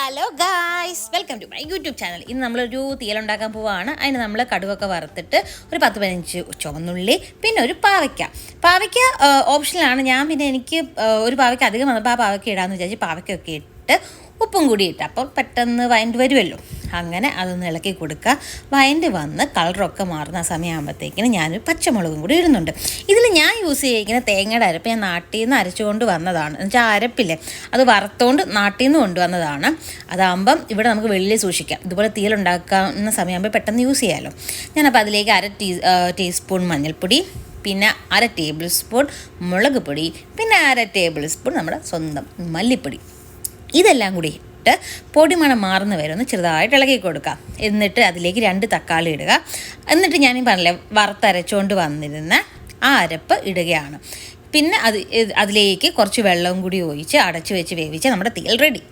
Hello guys, welcome to my YouTube channel. ഇന്ന് നമ്മളൊരു തീയലുണ്ടാക്കാൻ പോവുകയാണ്. അതിന് നമ്മൾ കടുകൊക്കെ വറുത്തിട്ട് ഒരു 10-15 ചുവന്നുള്ളി, പിന്നെ ഒരു പാവയ്ക്ക ഓപ്ഷനിലാണ്. ഞാൻ പിന്നെ എനിക്ക് ഒരു പാവയ്ക്ക അധികം വന്നപ്പോൾ ആ പാവയ്ക്ക ഇടാമെന്ന് വിചാരിച്ച് പാവയ്ക്കൊക്കെ ഇട്ട് ഉപ്പും കൂടി ഇട്ട് അപ്പോൾ പെട്ടെന്ന് വഴണ്ട് വരുമല്ലോ. അങ്ങനെ അതൊന്ന് ഇളക്കി കൊടുക്കുക. വഴണ്ട് വന്ന് കളറൊക്കെ മാറുന്ന സമയമാകുമ്പോഴത്തേക്കിന് ഞാനൊരു പച്ചമുളകും കൂടി ഇടുന്നുണ്ട്. ഇതിൽ ഞാൻ യൂസ് ചെയ്യിക്കുന്ന തേങ്ങയുടെ അരപ്പ് ഞാൻ നാട്ടിൽ നിന്ന് അരച്ചുകൊണ്ട് വന്നതാണ്. എന്നുവെച്ചാൽ അരപ്പില്ലേ, അത് വറുത്തോണ്ട് നാട്ടിൽ നിന്ന് കൊണ്ടുവന്നതാണ്. അതാകുമ്പം ഇവിടെ നമുക്ക് വെളിയിൽ സൂക്ഷിക്കാം. ഇതുപോലെ തീയലുണ്ടാക്കുന്ന സമയമാകുമ്പോൾ പെട്ടെന്ന് യൂസ് ചെയ്യാമല്ലോ. ഞാനപ്പോൾ അതിലേക്ക് 1/2 ടീസ്പൂൺ മഞ്ഞൾപ്പൊടി, പിന്നെ 1/2 ടേബിൾ സ്പൂൺ മുളക് പൊടി, പിന്നെ 1/2 ടേബിൾ സ്പൂൺ നമ്മുടെ സ്വന്തം മല്ലിപ്പൊടി, ഇതെല്ലാം കൂടി ഇട്ട് പൊടിമണം മാറുന്ന വരെ ഒന്ന് ചെറുതായിട്ട് ഇളക്കി കൊടുക്കാം. എന്നിട്ട് അതിലേക്ക് 2 തക്കാളി ഇടുക. എന്നിട്ട് ഞാൻ പറഞ്ഞില്ലേ വറുത്തരച്ചുകൊണ്ട് വന്നിരുന്ന ആ അരപ്പ് ഇടുകയാണ്. പിന്നെ അതിലേക്ക് കുറച്ച് വെള്ളവും കൂടി ഒഴിച്ച് അടച്ച് വെച്ച് വേവിച്ച് നമ്മുടെ തീയൽ റെഡി.